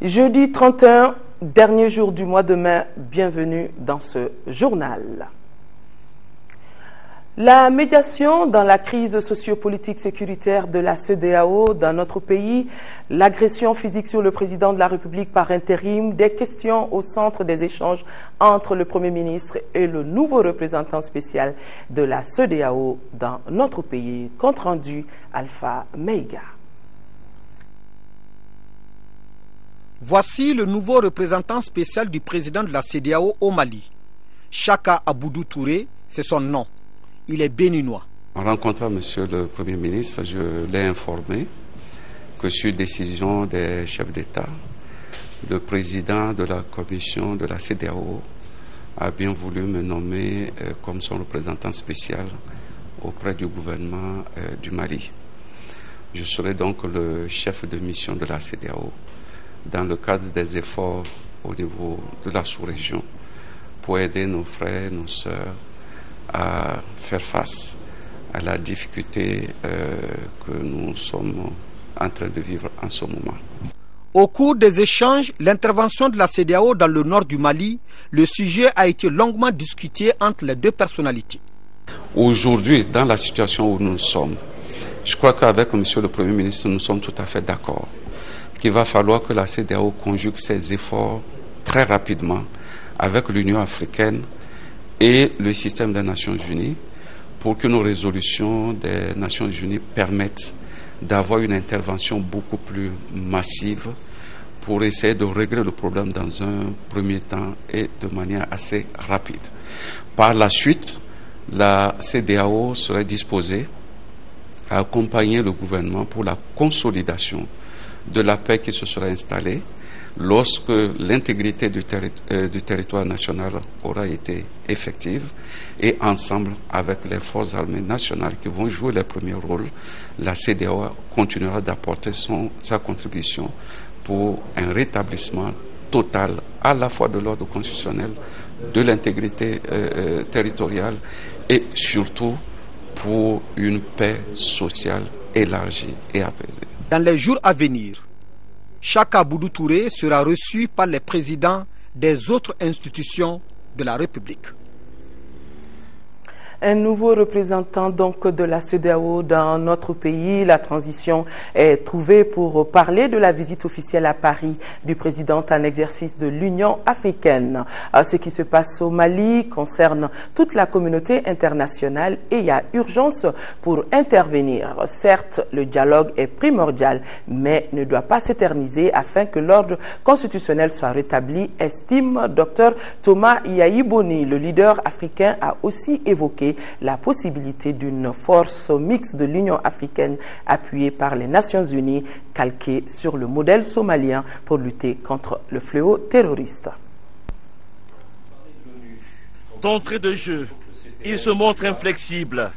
Jeudi 31, dernier jour du mois de mai, bienvenue dans ce journal. La médiation dans la crise sociopolitique sécuritaire de la CEDEAO dans notre pays, l'agression physique sur le président de la République par intérim, des questions au centre des échanges entre le Premier ministre et le nouveau représentant spécial de la CEDEAO dans notre pays. Compte rendu, Alpha Meiga. Voici le nouveau représentant spécial du président de la CEDEAO au Mali. Chaka Aboudou Touré, c'est son nom. Il est béninois. En rencontrant M. le Premier ministre, je l'ai informé que sur décision des chefs d'État, le président de la commission de la CEDEAO a bien voulu me nommer comme son représentant spécial auprès du gouvernement du Mali. Je serai donc le chef de mission de la CEDEAO dans le cadre des efforts au niveau de la sous-région pour aider nos frères, nos sœurs à faire face à la difficulté que nous sommes en train de vivre en ce moment. Au cours des échanges, l'intervention de la CEDEAO dans le nord du Mali, le sujet a été longuement discuté entre les deux personnalités. Aujourd'hui, dans la situation où nous sommes, je crois qu'avec M. le Premier ministre, nous sommes tout à fait d'accord qu'il va falloir que la CEDEAO conjugue ses efforts très rapidement avec l'Union africaine et le système des Nations Unies pour que nos résolutions des Nations Unies permettent d'avoir une intervention beaucoup plus massive pour essayer de régler le problème dans un premier temps et de manière assez rapide. Par la suite, la CEDEAO serait disposée à accompagner le gouvernement pour la consolidation de la paix qui se sera installée lorsque l'intégrité du territoire national aura été effective et ensemble avec les forces armées nationales qui vont jouer les premiers rôles, la CEDEAO continuera d'apporter sa contribution pour un rétablissement total à la fois de l'ordre constitutionnel, de l'intégrité territoriale et surtout pour une paix sociale élargie et apaisée. Dans les jours à venir, Chaka Aboudou Touré sera reçu par les présidents des autres institutions de la République. Un nouveau représentant donc de la CEDEAO dans notre pays. La transition est trouvée pour parler de la visite officielle à Paris du président en exercice de l'Union africaine. Ce qui se passe au Mali concerne toute la communauté internationale et il y a urgence pour intervenir. Certes, le dialogue est primordial, mais ne doit pas s'éterniser afin que l'ordre constitutionnel soit rétabli, estime Dr Thomas Yaïboni. Le leader africain a aussi évoqué la possibilité d'une force mixte de l'Union africaine appuyée par les Nations Unies, calquée sur le modèle somalien pour lutter contre le fléau terroriste. D'entrée de jeu, il se montre inflexible.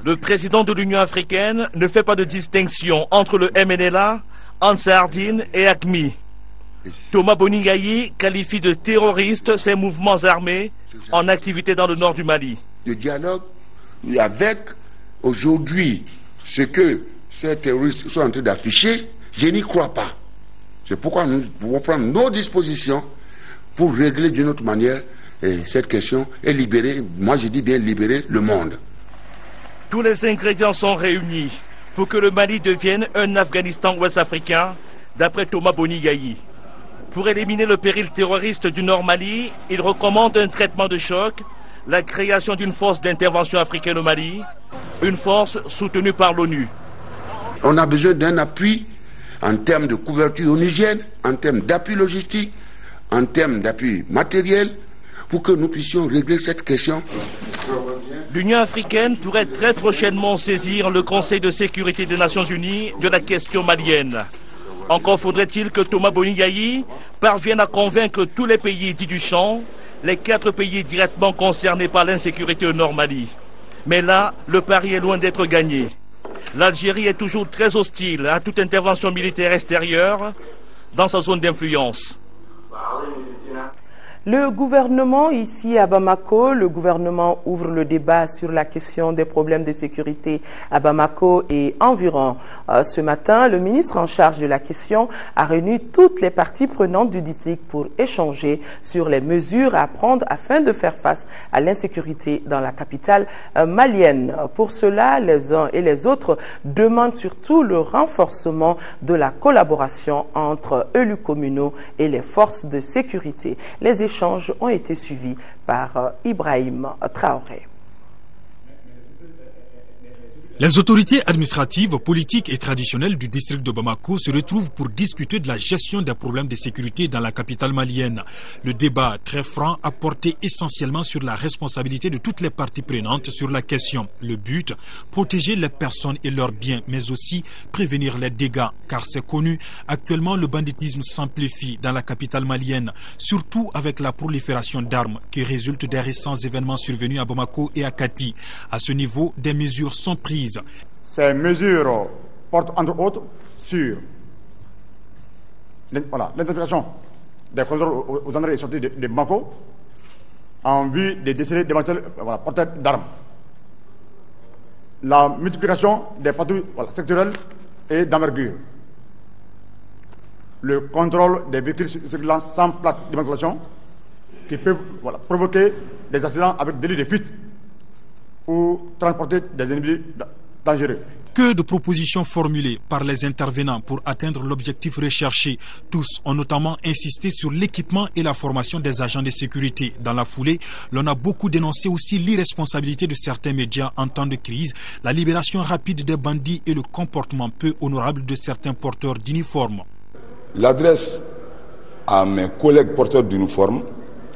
Le président de l'Union africaine ne fait pas de distinction entre le MNLA, Ansardine et AQMI. Thomas Boningayi qualifie de terroristes ces mouvements armés en activité dans le nord du Mali. Le dialogue avec aujourd'hui ce que ces terroristes sont en train d'afficher, je n'y crois pas. C'est pourquoi nous pouvons prendre nos dispositions pour régler d'une autre manière cette question et libérer, moi je dis bien libérer le monde. Tous les ingrédients sont réunis pour que le Mali devienne un Afghanistan ouest-africain, d'après Thomas Boningayi. Pour éliminer le péril terroriste du Nord Mali, il recommande un traitement de choc, la création d'une force d'intervention africaine au Mali, une force soutenue par l'ONU. On a besoin d'un appui en termes de couverture onusienne, en termes d'appui logistique, en termes d'appui matériel, pour que nous puissions régler cette question. L'Union africaine pourrait très prochainement saisir le Conseil de sécurité des Nations Unies de la question malienne. Encore faudrait-il que Thomas Boningayi parvienne à convaincre tous les pays dits du champ, les 4 pays directement concernés par l'insécurité au Nord Mali. Mais là, le pari est loin d'être gagné. L'Algérie est toujours très hostile à toute intervention militaire extérieure dans sa zone d'influence. Le gouvernement ici à Bamako, le gouvernement ouvre le débat sur la question des problèmes de sécurité à Bamako et environ. Ce matin, le ministre en charge de la question a réuni toutes les parties prenantes du district pour échanger sur les mesures à prendre afin de faire face à l'insécurité dans la capitale malienne. Pour cela, les uns et les autres demandent surtout le renforcement de la collaboration entre élus communaux et les forces de sécurité. Les échanges ont été suivis par Ibrahim Traoré. Les autorités administratives, politiques et traditionnelles du district de Bamako se retrouvent pour discuter de la gestion des problèmes de sécurité dans la capitale malienne. Le débat très franc a porté essentiellement sur la responsabilité de toutes les parties prenantes sur la question. Le but, protéger les personnes et leurs biens, mais aussi prévenir les dégâts. Car c'est connu, actuellement le banditisme s'amplifie dans la capitale malienne, surtout avec la prolifération d'armes qui résulte des récents événements survenus à Bamako et à Kati. À ce niveau, des mesures sont prises. Ces mesures portent entre autres sur l'intensification des contrôles aux entrées et sorties de Bamako en vue de déceler d'éventuels porteurs d'armes, la multiplication des patrouilles sectorielles et d'envergure, le contrôle des véhicules circulant sans plaque d'immatriculation qui peuvent provoquer des accidents avec délit de fuite ou transporter des ennemis dangereux. Que de propositions formulées par les intervenants pour atteindre l'objectif recherché. Tous ont notamment insisté sur l'équipement et la formation des agents de sécurité. Dans la foulée, l'on a beaucoup dénoncé aussi l'irresponsabilité de certains médias en temps de crise, la libération rapide des bandits et le comportement peu honorable de certains porteurs d'uniformes. L'adresse à mes collègues porteurs d'uniformes,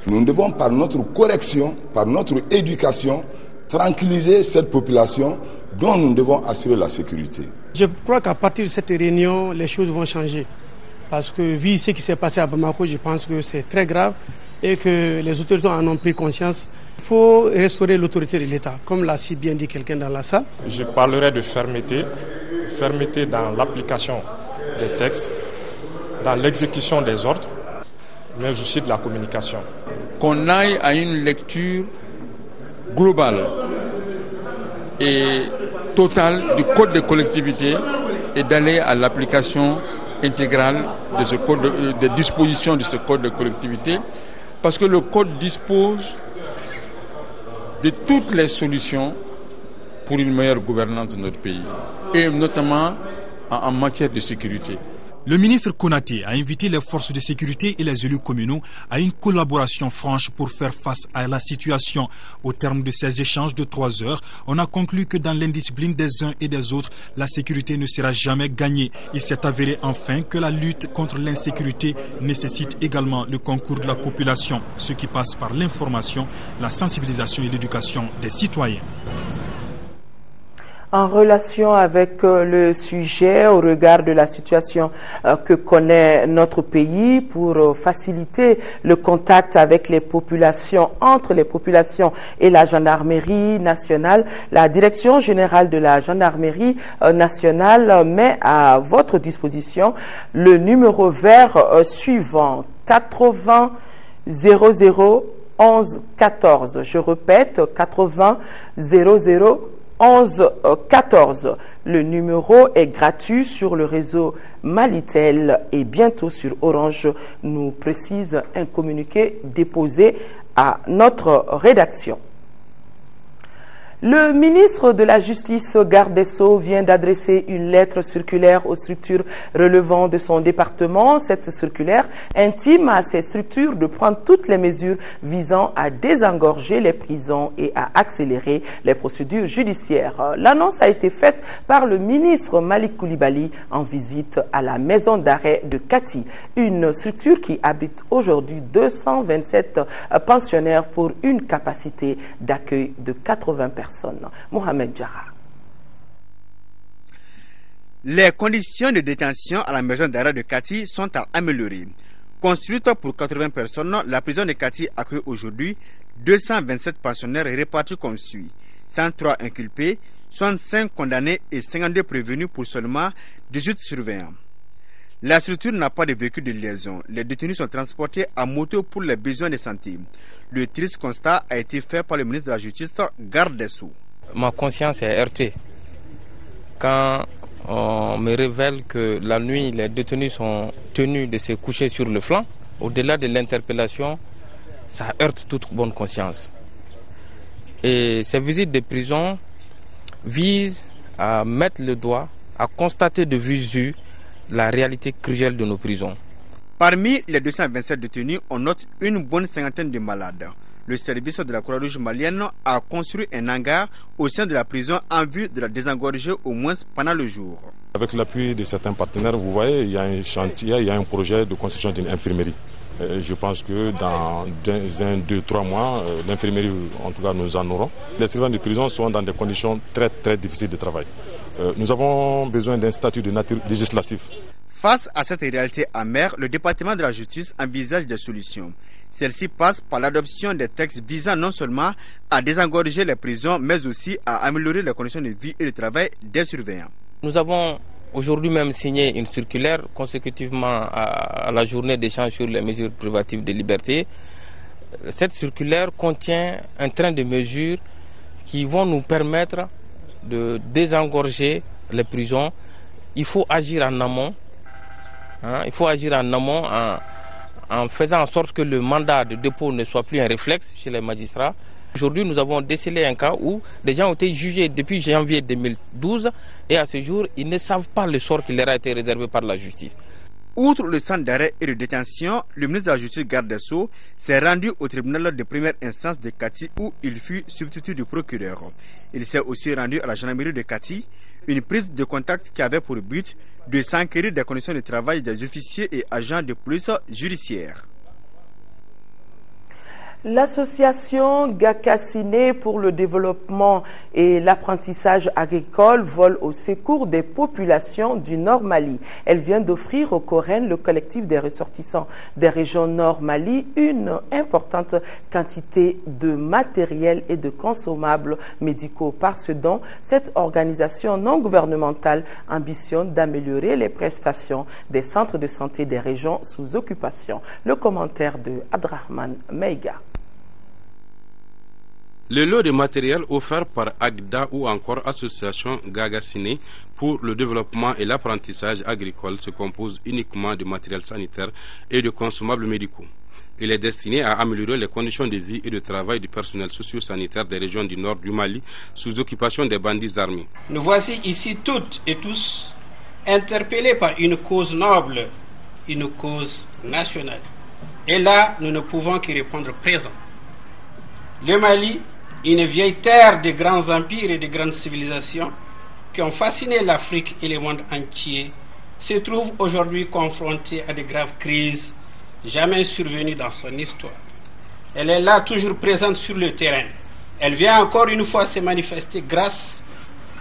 nous devons par notre correction, par notre éducation, tranquilliser cette population dont nous devons assurer la sécurité. Je crois qu'à partir de cette réunion, les choses vont changer. Parce que vu ce qui s'est passé à Bamako, je pense que c'est très grave et que les autorités en ont pris conscience. Il faut restaurer l'autorité de l'État, comme l'a si bien dit quelqu'un dans la salle. Je parlerai de fermeté, fermeté dans l'application des textes, dans l'exécution des ordres, mais aussi de la communication. Qu'on aille à une lecture globale et totale du code de collectivité et d'aller à l'application intégrale de ce code, des dispositions de ce code de collectivité, parce que le code dispose de toutes les solutions pour une meilleure gouvernance de notre pays, et notamment en matière de sécurité. Le ministre Konaté a invité les forces de sécurité et les élus communaux à une collaboration franche pour faire face à la situation. Au terme de ces échanges de 3 heures, on a conclu que dans l'indiscipline des uns et des autres, la sécurité ne sera jamais gagnée. Il s'est avéré enfin que la lutte contre l'insécurité nécessite également le concours de la population, ce qui passe par l'information, la sensibilisation et l'éducation des citoyens. En relation avec le sujet, au regard de la situation que connaît notre pays, pour faciliter le contact avec les populations, entre les populations et la gendarmerie nationale, la Direction générale de la gendarmerie nationale met à votre disposition le numéro vert suivant 80 00 11 14. Je répète, 80 00 11 14. Le numéro est gratuit sur le réseau Malitel et bientôt sur Orange, nous précise un communiqué déposé à notre rédaction. Le ministre de la Justice, garde des Sceaux, vient d'adresser une lettre circulaire aux structures relevant de son département. Cette circulaire intime à ces structures de prendre toutes les mesures visant à désengorger les prisons et à accélérer les procédures judiciaires. L'annonce a été faite par le ministre Malik Koulibaly en visite à la maison d'arrêt de Kati, une structure qui habite aujourd'hui 227 pensionnaires pour une capacité d'accueil de 80 personnes. Mohamed Jarrah. Les conditions de détention à la maison d'arrêt de Kati sont à améliorer. Construite pour 80 personnes, la prison de Kati accueille aujourd'hui 227 pensionnaires répartis comme suit. 103 inculpés, 65 condamnés et 52 prévenus pour seulement 18 surveillants. La structure n'a pas de véhicule de liaison. Les détenus sont transportés à moto pour les besoins de santé. Le triste constat a été fait par le ministre de la Justice, garde des Sceaux. Ma conscience est heurtée quand on me révèle que la nuit, les détenus sont tenus de se coucher sur le flanc. Au-delà de l'interpellation, ça heurte toute bonne conscience. Et ces visites de prison visent à mettre le doigt, à constater de visu la réalité cruelle de nos prisons. Parmi les 227 détenus, on note une bonne cinquantaine de malades. Le service de la Croix-Rouge malienne a construit un hangar au sein de la prison en vue de la désengorger au moins pendant le jour. Avec l'appui de certains partenaires, vous voyez, il y a un chantier, il y a un projet de construction d'une infirmerie. Je pense que dans 1, 2, 3 mois, l'infirmerie, en tout cas, nous en aurons. Les surveillants de prison sont dans des conditions très difficiles de travail. Nous avons besoin d'un statut de nature législative. Face à cette réalité amère, le département de la justice envisage des solutions. Celle-ci passe par l'adoption des textes visant non seulement à désengorger les prisons, mais aussi à améliorer les conditions de vie et de travail des surveillants. Nous avons aujourd'hui même signé une circulaire consécutivement à la journée d'échange sur les mesures privatives de liberté. Cette circulaire contient un train de mesures qui vont nous permettre de désengorger les prisons. Il faut agir en amont. Il faut agir en amont en faisant en sorte que le mandat de dépôt ne soit plus un réflexe chez les magistrats. Aujourd'hui, nous avons décelé un cas où des gens ont été jugés depuis janvier 2012 et à ce jour, ils ne savent pas le sort qui leur a été réservé par la justice. Outre le centre d'arrêt et de détention, le ministre de la Justice garde des Sceaux s'est rendu au tribunal de première instance de Kati où il fut substitut du procureur. Il s'est aussi rendu à la gendarmerie de Kati, une prise de contact qui avait pour but de s'enquérir des conditions de travail des officiers et agents de police judiciaire. L'association Gakassine pour le développement et l'apprentissage agricole vole au secours des populations du Nord Mali. Elle vient d'offrir au Coren, le collectif des ressortissants des régions Nord Mali, une importante quantité de matériel et de consommables médicaux. Par ce don, cette organisation non gouvernementale ambitionne d'améliorer les prestations des centres de santé des régions sous occupation. Le commentaire de Abdrahman Meiga. Le lot de matériel offert par AGDA ou encore Association Gakassine pour le développement et l'apprentissage agricole se compose uniquement de matériel sanitaire et de consommables médicaux. Il est destiné à améliorer les conditions de vie et de travail du personnel socio-sanitaire des régions du nord du Mali sous occupation des bandits armés. Nous voici ici toutes et tous interpellés par une cause noble, une cause nationale. Et là, nous ne pouvons qu'y répondre présent. Le Mali, une vieille terre de grands empires et de grandes civilisations qui ont fasciné l'Afrique et le monde entier, se trouve aujourd'hui confronté à de graves crises jamais survenues dans son histoire. Elle est là, toujours présente sur le terrain. Elle vient encore une fois se manifester grâce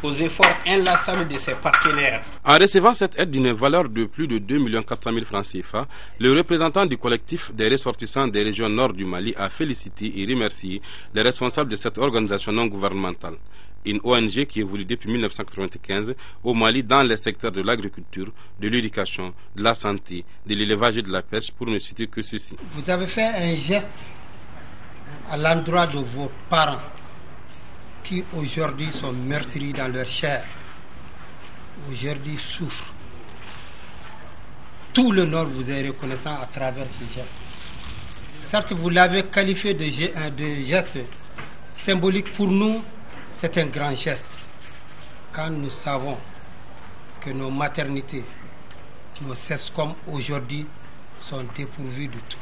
aux efforts inlassables de ses partenaires. En recevant cette aide d'une valeur de plus de 2 400 000 francs CFA, le représentant du collectif des ressortissants des régions nord du Mali a félicité et remercié les responsables de cette organisation non gouvernementale. Une ONG qui évolue depuis 1995 au Mali dans les secteurs de l'agriculture, de l'éducation, de la santé, de l'élevage et de la pêche, pour ne citer que ceci. Vous avez fait un geste à l'endroit de vos parents qui aujourd'hui sont meurtris dans leur chair, aujourd'hui souffrent. Tout le Nord vous est reconnaissant à travers ce geste. Certes, vous l'avez qualifié de geste symbolique. Pour nous, c'est un grand geste. Quand nous savons que nos maternités, nos CESCOM aujourd'hui, sont dépourvues de tout.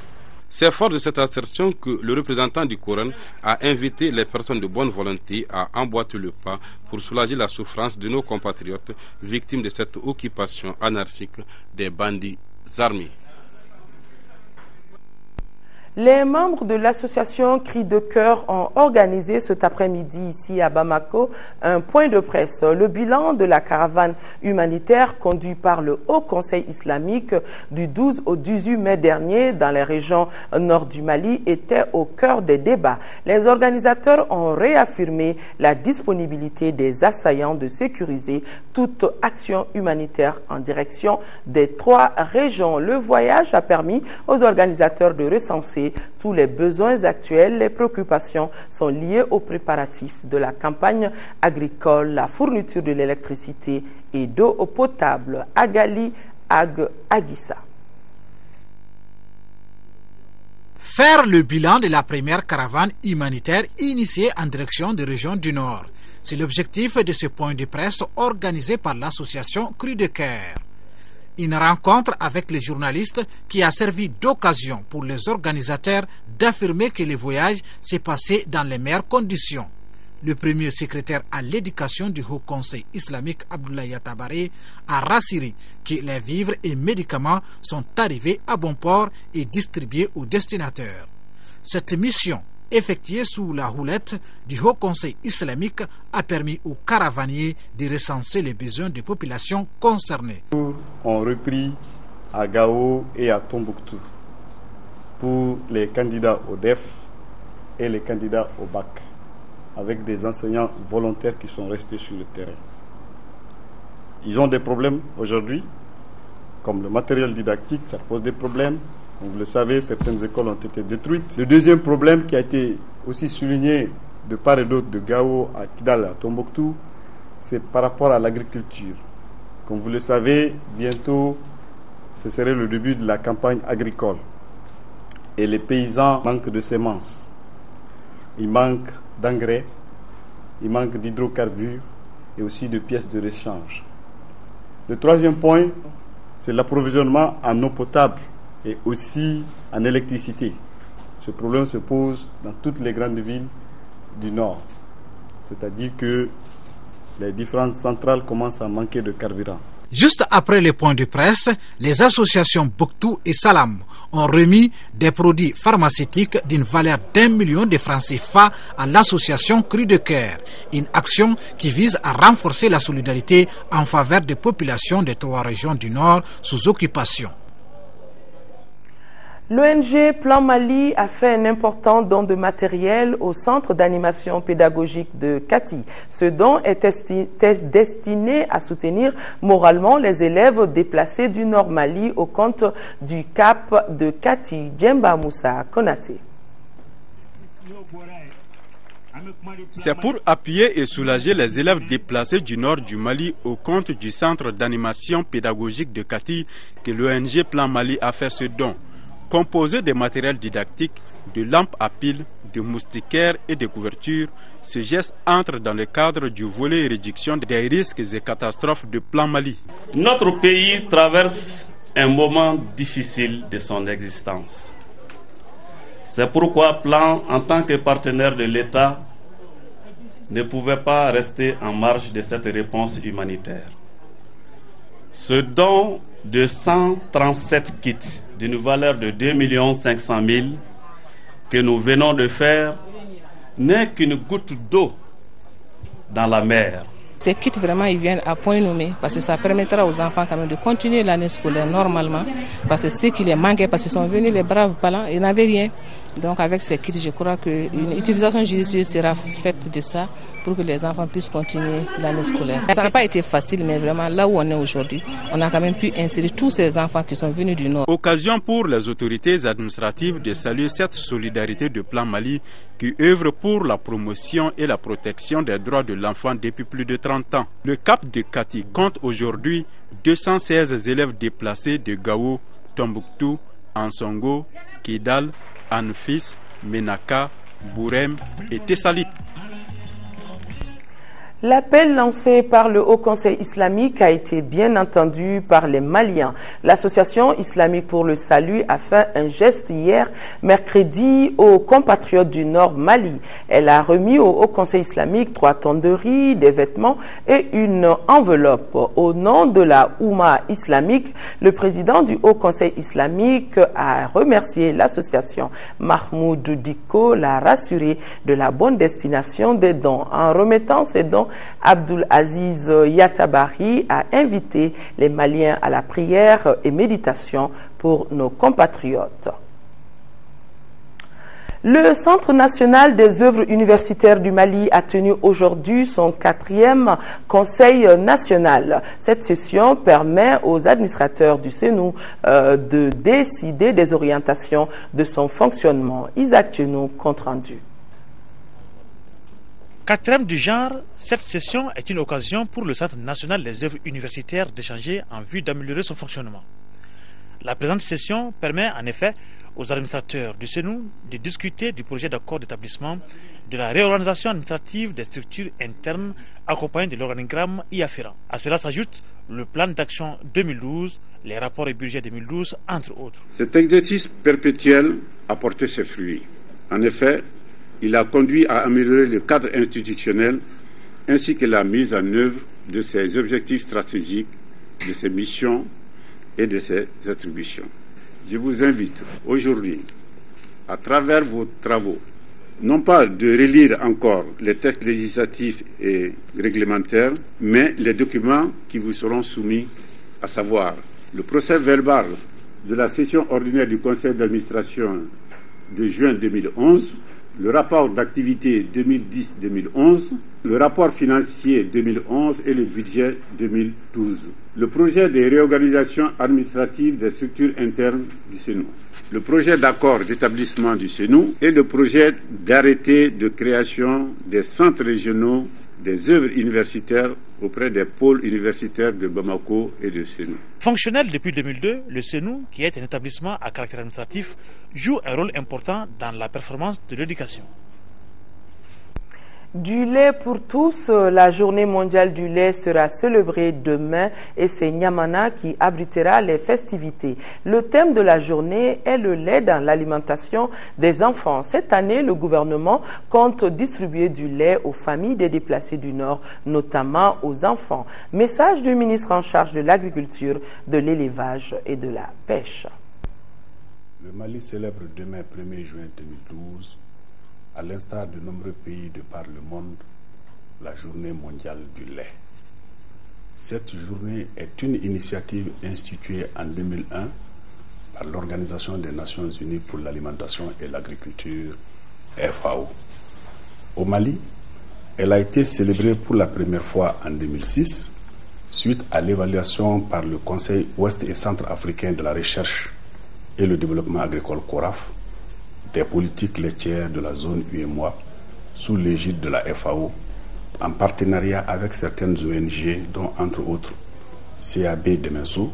C'est fort de cette assertion que le représentant du Coran a invité les personnes de bonne volonté à emboîter le pas pour soulager la souffrance de nos compatriotes victimes de cette occupation anarchique des bandits armés. Les membres de l'association Cris de cœur ont organisé cet après-midi ici à Bamako un point de presse. Le bilan de la caravane humanitaire conduite par le Haut Conseil islamique du 12 au 18 mai dernier dans les régions nord du Mali était au cœur des débats. Les organisateurs ont réaffirmé la disponibilité des assaillants de sécuriser toute action humanitaire en direction des 3 régions. Le voyage a permis aux organisateurs de recenser tous les besoins actuels. Les préoccupations sont liées aux préparatifs de la campagne agricole, la fourniture de l'électricité et d'eau potable. Agali Agissa. Faire le bilan de la première caravane humanitaire initiée en direction des régions du Nord. C'est l'objectif de ce point de presse organisé par l'association Cris de cœur. Une rencontre avec les journalistes qui a servi d'occasion pour les organisateurs d'affirmer que le voyage s'est passé dans les meilleures conditions. Le premier secrétaire à l'éducation du Haut Conseil islamique, Abdoulaye Tabaré, a rassuré que les vivres et médicaments sont arrivés à bon port et distribués aux destinataires. Cette mission, effectuée sous la houlette du Haut Conseil islamique, a permis aux caravaniers de recenser les besoins des populations concernées. On repris à Gao et à Tombouctou pour les candidats au DEF et les candidats au bac, avec des enseignants volontaires qui sont restés sur le terrain. Ils ont des problèmes aujourd'hui, comme le matériel didactique, ça pose des problèmes. Vous le savez, certaines écoles ont été détruites. Le deuxième problème qui a été aussi souligné de part et d'autre de Gao à Kidal à Tombouctou, c'est par rapport à l'agriculture. Comme vous le savez, bientôt, ce serait le début de la campagne agricole. Et les paysans manquent de semences. Ils manquent d'engrais, ils manquent d'hydrocarbures et aussi de pièces de rechange. Le troisième point, c'est l'approvisionnement en eau potable et aussi en électricité. Ce problème se pose dans toutes les grandes villes du Nord. C'est-à-dire que les différentes centrales commencent à manquer de carburant. Juste après les points de presse, les associations Boktou et Salam ont remis des produits pharmaceutiques d'une valeur d'1 million de francs CFA à l'association Cris de cœur, une action qui vise à renforcer la solidarité en faveur des populations des 3 régions du Nord sous occupation. L'ONG Plan Mali a fait un important don de matériel au centre d'animation pédagogique de Kati. Ce don est destiné à soutenir moralement les élèves déplacés du Nord Mali au compte du CAP de Kati. Djemba Moussa Konaté. C'est pour appuyer et soulager les élèves déplacés du nord du Mali au compte du centre d'animation pédagogique de Kati que l'ONG Plan Mali a fait ce don. Composé de matériel didactique, de lampes à piles, de moustiquaires et de couvertures, ce geste entre dans le cadre du volet réduction des risques et catastrophes de Plan Mali. Notre pays traverse un moment difficile de son existence. C'est pourquoi Plan, en tant que partenaire de l'État, ne pouvait pas rester en marge de cette réponse humanitaire. Ce don de 137 kits d'une valeur de 2 500 000 que nous venons de faire n'est qu'une goutte d'eau dans la mer. Ces kits vraiment ils viennent à point nommé parce que ça permettra aux enfants quand même de continuer l'année scolaire normalement parce que ce qui les manquait parce qu'ils sont venus les braves parents ils n'avaient rien. Donc avec ces kits je crois qu'une utilisation judicieuse sera faite de ça pour que les enfants puissent continuer l'année scolaire. Ça n'a pas été facile mais vraiment là où on est aujourd'hui on a quand même pu insérer tous ces enfants qui sont venus du Nord. Occasion pour les autorités administratives de saluer cette solidarité de Plan Mali qui œuvre pour la promotion et la protection des droits de l'enfant depuis plus de 30 ans. Le CAP de Kati compte aujourd'hui 216 élèves déplacés de Gao, Tombouctou, Ansongo, Kidal, Anfis, Menaka, Bourem et Tessalit. L'appel lancé par le Haut Conseil islamique a été bien entendu par les Maliens. L'Association islamique pour le salut a fait un geste hier, mercredi, aux compatriotes du Nord Mali. Elle a remis au Haut Conseil islamique 3 tonnes de riz, des vêtements et une enveloppe. Au nom de la Oumma islamique, le président du Haut Conseil islamique a remercié l'association. Mahmoud Diko l'a rassuré de la bonne destination des dons. En remettant ces dons, Abdul Aziz Yatabari a invité les Maliens à la prière et méditation pour nos compatriotes. Le Centre national des œuvres universitaires du Mali a tenu aujourd'hui son 4e conseil national. Cette session permet aux administrateurs du CENU de décider des orientations de son fonctionnement. Isaac Tchenou, compte rendu. 4e du genre, cette session est une occasion pour le Centre national des œuvres universitaires d'échanger en vue d'améliorer son fonctionnement. La présente session permet en effet aux administrateurs du CENU de discuter du projet d'accord d'établissement, de la réorganisation administrative des structures internes accompagnées de l'organigramme y afférent. À cela s'ajoute le plan d'action 2012, les rapports et budgets 2012, entre autres. Cet exercice perpétuel a porté ses fruits. En effet, il a conduit à améliorer le cadre institutionnel ainsi que la mise en œuvre de ses objectifs stratégiques, de ses missions et de ses attributions. Je vous invite aujourd'hui, à travers vos travaux, non pas de relire encore les textes législatifs et réglementaires, mais les documents qui vous seront soumis, à savoir le procès verbal de la session ordinaire du Conseil d'administration de juin 2011, le rapport d'activité 2010-2011, le rapport financier 2011 et le budget 2012. Le projet de réorganisation administrative des structures internes du CENU. Le projet d'accord d'établissement du CENU et le projet d'arrêté de création des centres régionaux des œuvres universitaires auprès des pôles universitaires de Bamako et de CENU. Fonctionnel depuis 2002, le CENU, qui est un établissement à caractère administratif, joue un rôle important dans la performance de l'éducation. Du lait pour tous, la journée mondiale du lait sera célébrée demain et c'est Niamana qui abritera les festivités. Le thème de la journée est le lait dans l'alimentation des enfants. Cette année, le gouvernement compte distribuer du lait aux familles des déplacés du Nord, notamment aux enfants. Message du ministre en charge de l'agriculture, de l'élevage et de la pêche. Le Mali célèbre demain 1er juin 2012, à l'instar de nombreux pays de par le monde, la journée mondiale du lait. Cette journée est une initiative instituée en 2001 par l'Organisation des Nations Unies pour l'alimentation et l'agriculture, FAO. Au Mali, elle a été célébrée pour la première fois en 2006, suite à l'évaluation par le Conseil Ouest et Centre-Africain de la Recherche et le Développement agricole CORAF, des politiques laitières de la zone UEMOA sous l'égide de la FAO en partenariat avec certaines ONG dont entre autres CAB Demenso,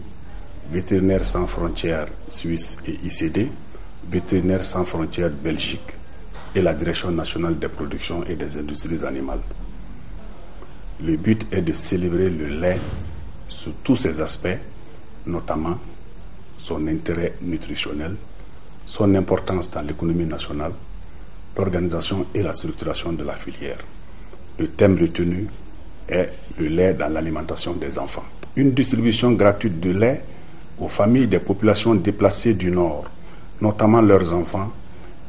Vétérinaires sans frontières Suisse et ICD, Vétérinaires sans frontières Belgique et la Direction nationale des productions et des industries animales. Le but est de célébrer le lait sous tous ses aspects, notamment son intérêt nutritionnel, son importance dans l'économie nationale, l'organisation et la structuration de la filière. Le thème retenu est le lait dans l'alimentation des enfants. Une distribution gratuite de lait aux familles des populations déplacées du Nord, notamment leurs enfants,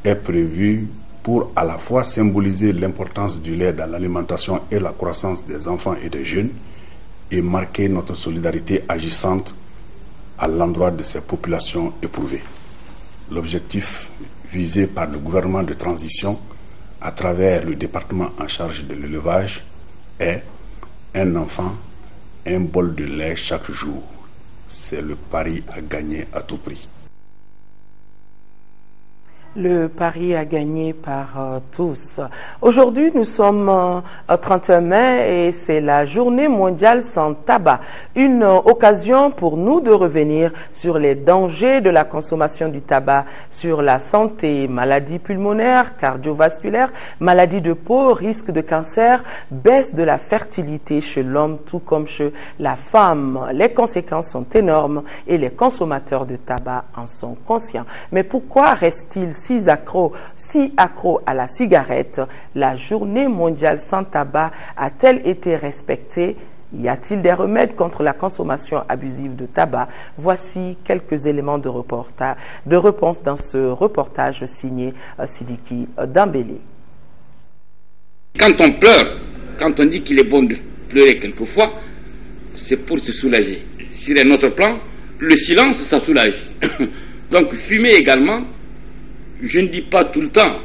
est prévue pour à la fois symboliser l'importance du lait dans l'alimentation et la croissance des enfants et des jeunes et marquer notre solidarité agissante à l'endroit de ces populations éprouvées. L'objectif visé par le gouvernement de transition à travers le département en charge de l'élevage est un enfant, un bol de lait chaque jour. C'est le pari à gagner à tout prix. Le pari a gagné par tous. Aujourd'hui, nous sommes au 31 mai et c'est la journée mondiale sans tabac. Une occasion pour nous de revenir sur les dangers de la consommation du tabac, sur la santé, maladies pulmonaires, cardiovasculaires, maladies de peau, risque de cancer, baisse de la fertilité chez l'homme tout comme chez la femme. Les conséquences sont énormes et les consommateurs de tabac en sont conscients. Mais pourquoi reste-t-il si accro à la cigarette? La journée mondiale sans tabac a-t-elle été respectée? Y a-t-il des remèdes contre la consommation abusive de tabac? Voici quelques éléments de réponse dans ce reportage signé Sidiki Dambélé. Quand on pleure, quand on dit qu'il est bon de pleurer quelquefois, c'est pour se soulager. Sur un autre plan, le silence, ça soulage. Donc fumer également, je ne dis pas tout le temps,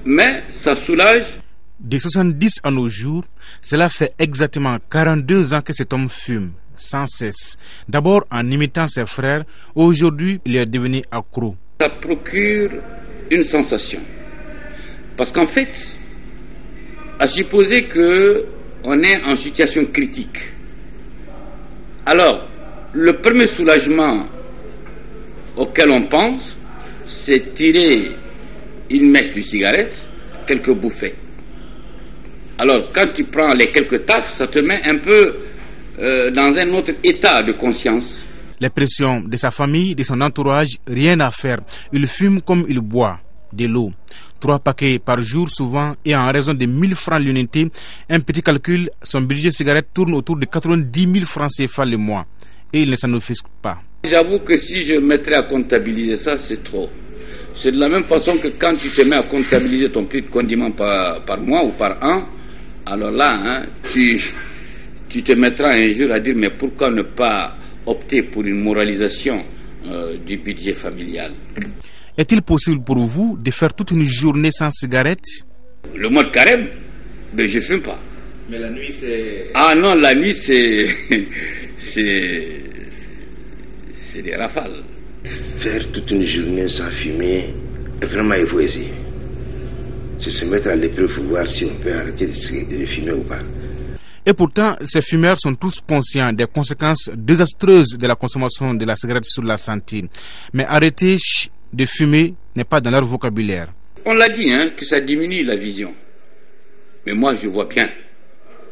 mais ça soulage. De 70 à nos jours, cela fait exactement 42 ans que cet homme fume, sans cesse. D'abord en imitant ses frères, aujourd'hui il est devenu accro. Ça procure une sensation. Parce qu'en fait, à supposer qu'on est en situation critique, alors le premier soulagement auquel on pense, c'est tirer une mèche de cigarette, quelques bouffées. Alors, quand tu prends les quelques taffes, ça te met un peu dans un autre état de conscience. Les pressions de sa famille, de son entourage, rien à faire. Il fume comme il boit de l'eau. 3 paquets par jour souvent, et en raison de 1000 francs l'unité, un petit calcul, son budget cigarette tourne autour de 90 000 francs CFA le mois. Et il ne s'en offusque pas. J'avoue que si je mettrais à comptabiliser ça, c'est trop. C'est de la même façon que quand tu te mets à comptabiliser ton prix de condiment par mois ou par an, alors là, tu te mettras un jour à dire mais pourquoi ne pas opter pour une moralisation du budget familial? Est-il possible pour vous de faire toute une journée sans cigarette? Le mois de carême, ben je fume pas. Mais la nuit c'est... Ah non, la nuit c'est des rafales. Faire toute une journée sans fumer, vraiment il faut essayer. C'est se mettre à l'épreuve pour voir si on peut arrêter de fumer ou pas. Et pourtant, ces fumeurs sont tous conscients des conséquences désastreuses de la consommation de la cigarette sur la santé. Mais arrêter de fumer n'est pas dans leur vocabulaire. On l'a dit, que ça diminue la vision. Mais moi, je vois bien.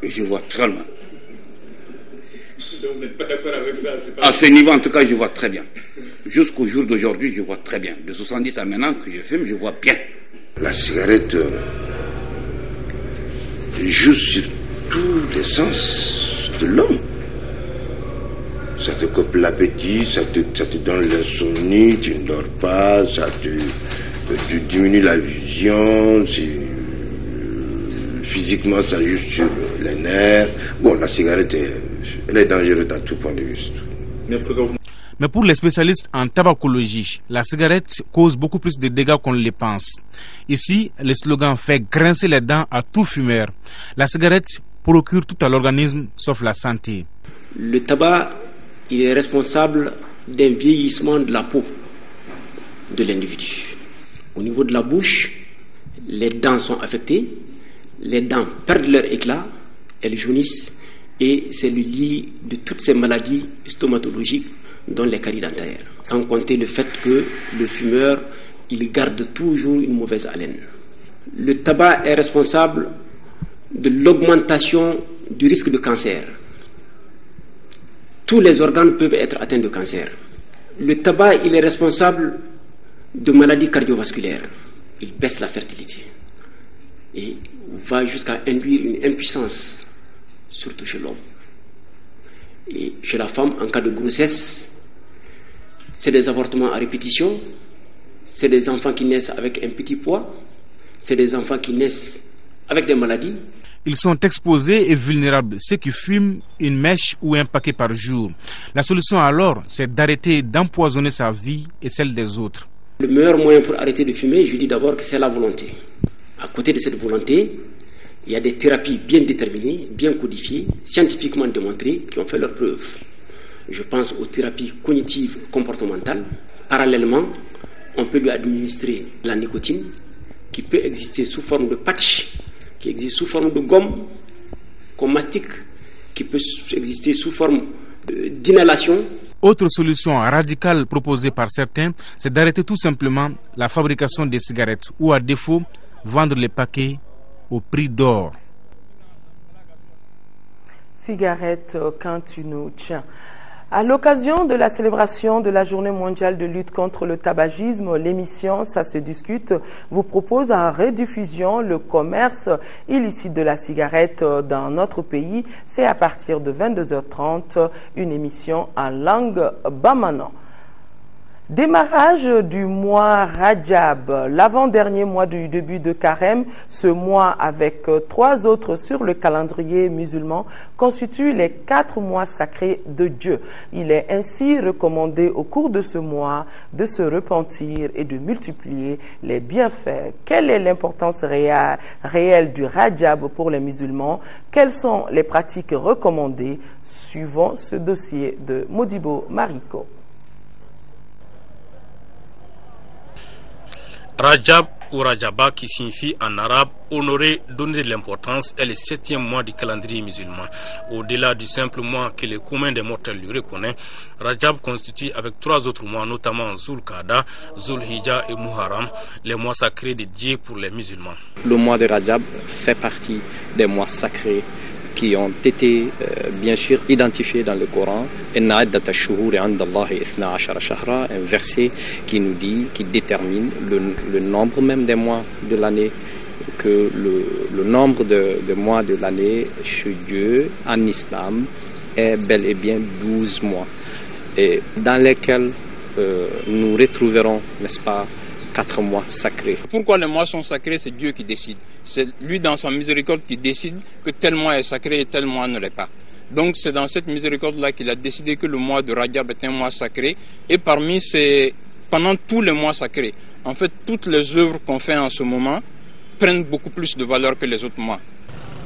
Et je vois très loin. Donc vous n'êtes pas d'accord avec ça? À ce niveau, en tout cas, je vois très bien. Jusqu'au jour d'aujourd'hui, je vois très bien. De 70 à maintenant que je fume, je vois bien. La cigarette joue sur tous les sens de l'homme. Ça te coupe l'appétit, ça te donne l'insomnie, tu ne dors pas, ça te diminue la vision, physiquement ça joue sur les nerfs. Bon, la cigarette, elle est dangereuse à tout point de vue. Mais pour les spécialistes en tabacologie, la cigarette cause beaucoup plus de dégâts qu'on le pense. Ici, le slogan fait grincer les dents à tout fumeur. La cigarette procure tout à l'organisme sauf la santé. Le tabac, il est responsable d'un vieillissement de la peau de l'individu. Au niveau de la bouche, les dents sont affectées, les dents perdent leur éclat, elles jaunissent et c'est le lit de toutes ces maladies stomatologiques dont les caries dentaires. Sans compter le fait que le fumeur, il garde toujours une mauvaise haleine. Le tabac est responsable de l'augmentation du risque de cancer. Tous les organes peuvent être atteints de cancer. Le tabac, il est responsable de maladies cardiovasculaires. Il baisse la fertilité et va jusqu'à induire une impuissance, surtout chez l'homme. Et chez la femme, en cas de grossesse, c'est des avortements à répétition, c'est des enfants qui naissent avec un petit poids, c'est des enfants qui naissent avec des maladies. Ils sont exposés et vulnérables, ceux qui fument une mèche ou un paquet par jour. La solution alors, c'est d'arrêter d'empoisonner sa vie et celle des autres. Le meilleur moyen pour arrêter de fumer, je dis d'abord que c'est la volonté. À côté de cette volonté, il y a des thérapies bien déterminées, bien codifiées, scientifiquement démontrées, qui ont fait leurs preuves. Je pense aux thérapies cognitives comportementales. Parallèlement, on peut lui administrer la nicotine, qui peut exister sous forme de patch, qui existe sous forme de gomme qu'on mastique, qui peut exister sous forme d'inhalation. Autre solution radicale proposée par certains, c'est d'arrêter tout simplement la fabrication des cigarettes ou à défaut, vendre les paquets au prix d'or. Cigarette quand tu nous tiens. À l'occasion de la célébration de la Journée mondiale de lutte contre le tabagisme, l'émission Ça se discute vous propose en rediffusion le commerce illicite de la cigarette dans notre pays. C'est à partir de 22h30, une émission en langue bamanan. Démarrage du mois Rajab, l'avant-dernier mois du début de Carême. Ce mois, avec 3 autres sur le calendrier musulman, constitue les 4 mois sacrés de Dieu. Il est ainsi recommandé au cours de ce mois de se repentir et de multiplier les bienfaits. Quelle est l'importance réelle du Rajab pour les musulmans? Quelles sont les pratiques recommandées? Suivons ce dossier de Modibo Mariko. Rajab ou Rajaba, qui signifie en arabe honorer, donner de l'importance, est le 7e mois du calendrier musulman. Au-delà du simple mois que le commun des mortels lui reconnaît, Rajab constitue avec 3 autres mois, notamment Zul Qada, Zul Hijja et Muharram, les mois sacrés dédiés pour les musulmans. Le mois de Rajab fait partie des mois sacrés qui ont été bien sûr identifiés dans le Coran. Un verset qui nous dit, qui détermine le nombre même des mois de l'année, que le nombre de mois de l'année chez Dieu en islam est bel et bien 12 mois, et dans lesquels nous retrouverons, n'est-ce pas, 4 mois sacrés. Pourquoi les mois sont sacrés? C'est Dieu qui décide. C'est lui dans sa miséricorde qui décide que tel mois est sacré et tel mois ne l'est pas. Donc c'est dans cette miséricorde-là qu'il a décidé que le mois de Rajab est un mois sacré. Et pendant tous les mois sacrés, en fait, toutes les œuvres qu'on fait en ce moment prennent beaucoup plus de valeur que les autres mois.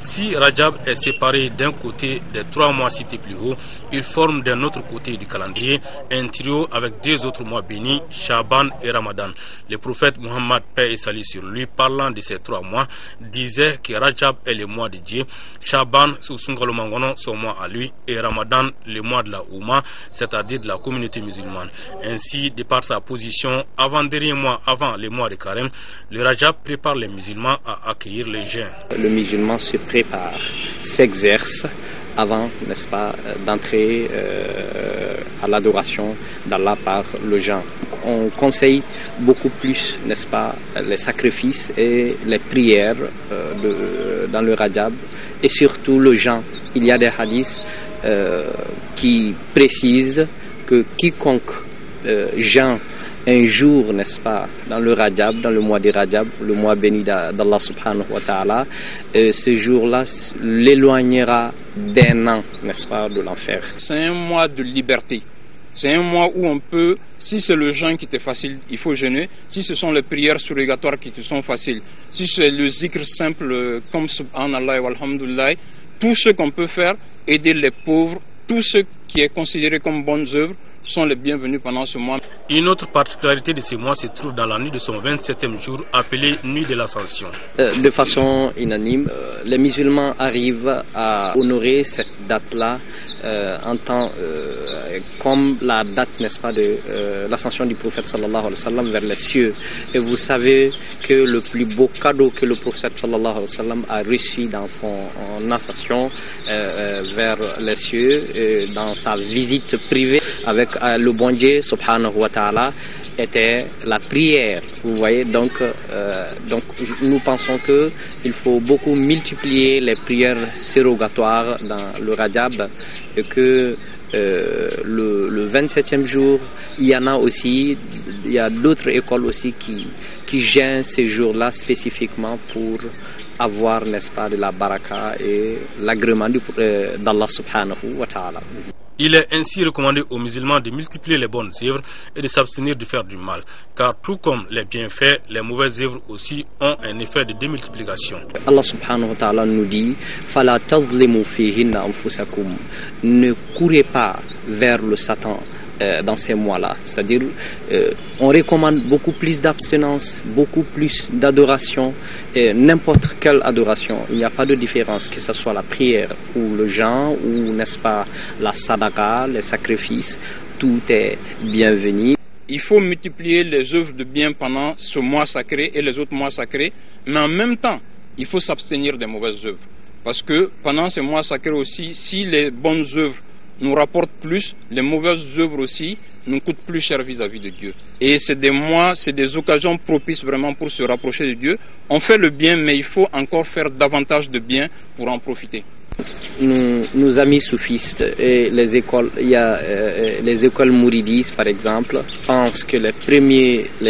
Si Rajab est séparé d'un côté des 3 mois cités plus haut, il forme d'un autre côté du calendrier un trio avec 2 autres mois bénis, Shaban et Ramadan. Le prophète Muhammad, paix et salut sur lui, parlant de ces 3 mois, disait que Rajab est le mois de Dieu, Shaban, son mois à lui, et Ramadan, le mois de la Oumma, c'est-à-dire de la communauté musulmane. Ainsi, de par sa position, avant-dernier mois avant le mois de Carême, le Rajab prépare les musulmans à accueillir les jeûnes. Le musulman se prépare, s'exerce avant, n'est-ce pas, d'entrer à l'adoration d'Allah par le jeûne. On conseille beaucoup plus, n'est-ce pas, les sacrifices et les prières dans le Rajab, et surtout le jeûne. Il y a des hadiths qui précisent que quiconque jeûne un jour, n'est-ce pas, dans le Rajab, dans le mois de Rajab, le mois béni d'Allah subhanahu wa ta'ala, ce jour-là l'éloignera d'un an, n'est-ce pas, de l'enfer. C'est un mois de liberté. C'est un mois où on peut, si c'est le jeûne qui t'est facile, il faut jeûner. Si ce sont les prières surrogatoires qui te sont faciles, si c'est le zikr simple comme subhanallah wa alhamdulillah, tout ce qu'on peut faire, aider les pauvres, tout ce qui est considéré comme bonnes œuvres, sont les bienvenus pendant ce mois. Une autre particularité de ce mois se trouve dans la nuit de son 27e jour, appelée nuit de l'Ascension. De façon unanime, les musulmans arrivent à honorer cette date-là en tant comme la date, n'est-ce pas, de l'ascension du prophète sallallahu alayhi wa sallam vers les cieux. Et vous savez que le plus beau cadeau que le prophète sallallahu alayhi wa sallam a reçu dans son ascension vers les cieux, dans sa visite privée avec le bon Dieu subhanahu wa ta'ala, était la prière. Vous voyez, donc nous pensons que il faut beaucoup multiplier les prières surrogatoires dans le Rajab, et que le 27e jour, il y en a aussi, il y a d'autres écoles aussi qui gênent ces jours-là spécifiquement pour avoir, n'est-ce pas, de la baraka et l'agrément d'Allah subhanahu wa ta'ala. Il est ainsi recommandé aux musulmans de multiplier les bonnes œuvres et de s'abstenir de faire du mal, car tout comme les bienfaits, les mauvaises œuvres aussi ont un effet de démultiplication. Allah subhanahu wa ta'ala nous dit فَلَا تَظْلِمُوا فِيهِنَّ أَنفُسَكُمْ. Ne courez pas vers le Satan dans ces mois-là. C'est-à-dire, on recommande beaucoup plus d'abstinence, beaucoup plus d'adoration, n'importe quelle adoration. Il n'y a pas de différence, que ce soit la prière ou le jeûne ou, n'est-ce pas, la sadaqa, les sacrifices, tout est bienvenu. Il faut multiplier les œuvres de bien pendant ce mois sacré et les autres mois sacrés, mais en même temps, il faut s'abstenir des mauvaises œuvres. Parce que pendant ces mois sacrés aussi, si les bonnes œuvres nous rapportent plus, les mauvaises œuvres aussi nous coûtent plus cher vis-à-vis de Dieu. Et c'est des mois, c'est des occasions propices vraiment pour se rapprocher de Dieu. On fait le bien, mais il faut encore faire davantage de bien pour en profiter. Nos amis soufistes et les écoles, il y a les écoles mouridistes par exemple, pensent que les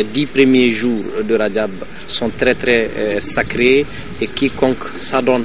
10 premiers jours de Rajab sont très très sacrés et quiconque s'adonne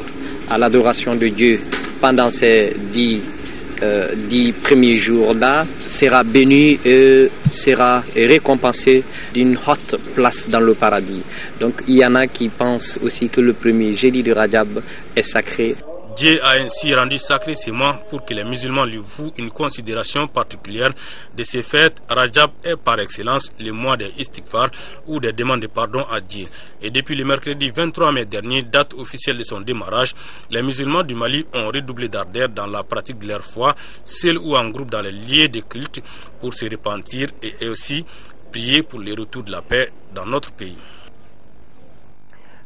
à l'adoration de Dieu pendant ces 10 premiers jours-là sera béni et sera récompensé d'une haute place dans le paradis. Donc il y en a qui pensent aussi que le premier jeudi de Rajab est sacré. Dieu a ainsi rendu sacré ces mois pour que les musulmans lui vouent une considération particulière de ces fêtes. Rajab est par excellence le mois des istighfar ou des demandes de pardon à Dieu. Et depuis le mercredi 23 mai dernier, date officielle de son démarrage, les musulmans du Mali ont redoublé d'ardeur dans la pratique de leur foi, seuls ou en groupe dans les lieux de culte, pour se repentir et aussi prier pour le retour de la paix dans notre pays.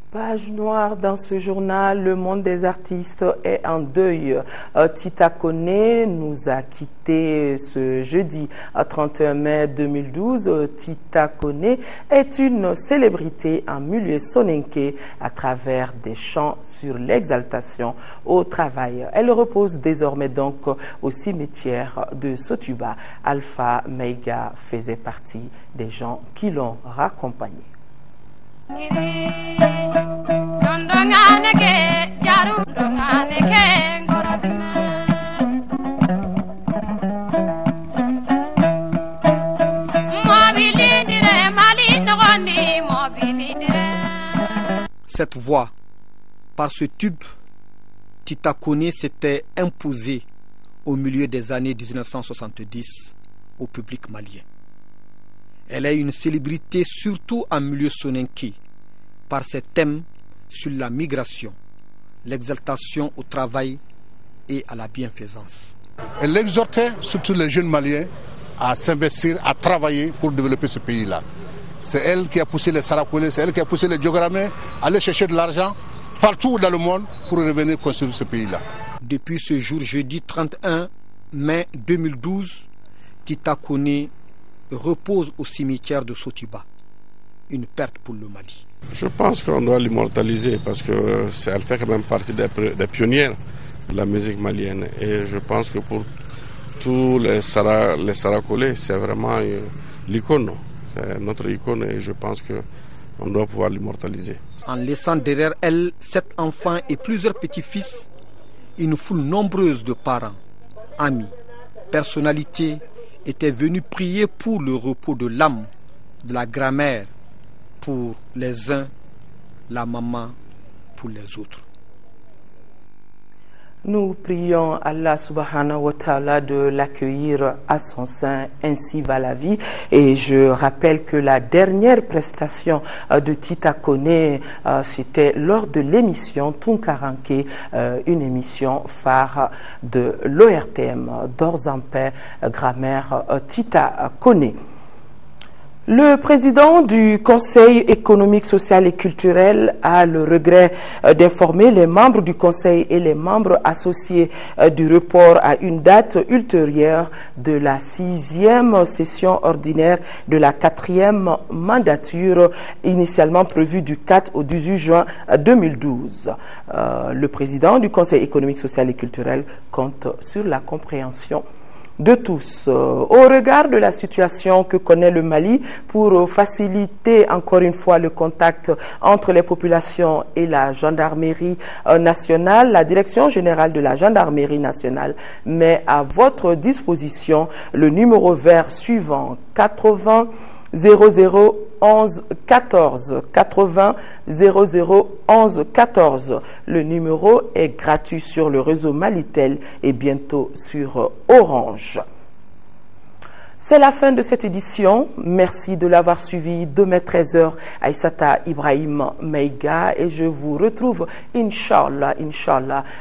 Page noire dans ce journal, le monde des artistes est en deuil. Tita Koné nous a quittés ce jeudi 31 mai 2012. Tita Koné est une célébrité en milieu soninké à travers des chants sur l'exaltation au travail. Elle repose désormais donc au cimetière de Sotuba. Alpha Meiga faisait partie des gens qui l'ont raccompagnée. Cette voix, par ce tube, Tita Koné s'était imposée au milieu des années 1970 au public malien. Elle est une célébrité surtout en milieu soninké par ses thèmes sur la migration, l'exaltation au travail et à la bienfaisance. Elle exhortait surtout les jeunes Maliens à s'investir, à travailler pour développer ce pays-là. C'est elle qui a poussé les Sarakolés, c'est elle qui a poussé les Diogramais à aller chercher de l'argent partout dans le monde pour revenir construire ce pays-là. Depuis ce jour jeudi 31 mai 2012, Tita Koné repose au cimetière de Sotuba. Une perte pour le Mali. Je pense qu'on doit l'immortaliser parce que elle fait quand même partie des pionnières de la musique malienne. Et je pense que pour tous les Sarakolés, c'est vraiment l'icône. C'est notre icône et je pense qu'on doit pouvoir l'immortaliser. En laissant derrière elle 7 enfants et plusieurs petits-fils, une foule nombreuse de parents, amis, personnalités étaient venus prier pour le repos de l'âme de la grand-mère, pour les uns, la maman pour les autres. Nous prions Allah subhanahu wa ta'ala de l'accueillir à son sein, ainsi va la vie. Et je rappelle que la dernière prestation de Tita Koné, c'était lors de l'émission Tunkaranke, une émission phare de l'ORTM, d'Ors en paix, grammaire Tita Koné. Le président du Conseil économique, social et culturel a le regret d'informer les membres du Conseil et les membres associés du report à une date ultérieure de la 6e session ordinaire de la 4e mandature initialement prévue du 4 au 18 juin 2012. Le président du Conseil économique, social et culturel compte sur la compréhension de tous. Au regard de la situation que connaît le Mali, pour faciliter encore une fois le contact entre les populations et la gendarmerie nationale, la Direction générale de la gendarmerie nationale met à votre disposition le numéro vert suivant 80 00 11 14 80 00 11 14. Le numéro est gratuit sur le réseau Malitel et bientôt sur Orange. C'est la fin de cette édition. Merci de l'avoir suivi. Demain 13h, Aïssata Ibrahim Meiga, et je vous retrouve, Inch'Allah,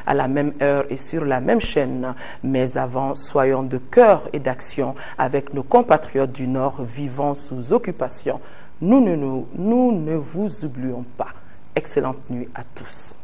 à la même heure et sur la même chaîne. Mais avant, soyons de cœur et d'action avec nos compatriotes du Nord vivant sous occupation. Nous ne vous oublions pas. Excellente nuit à tous.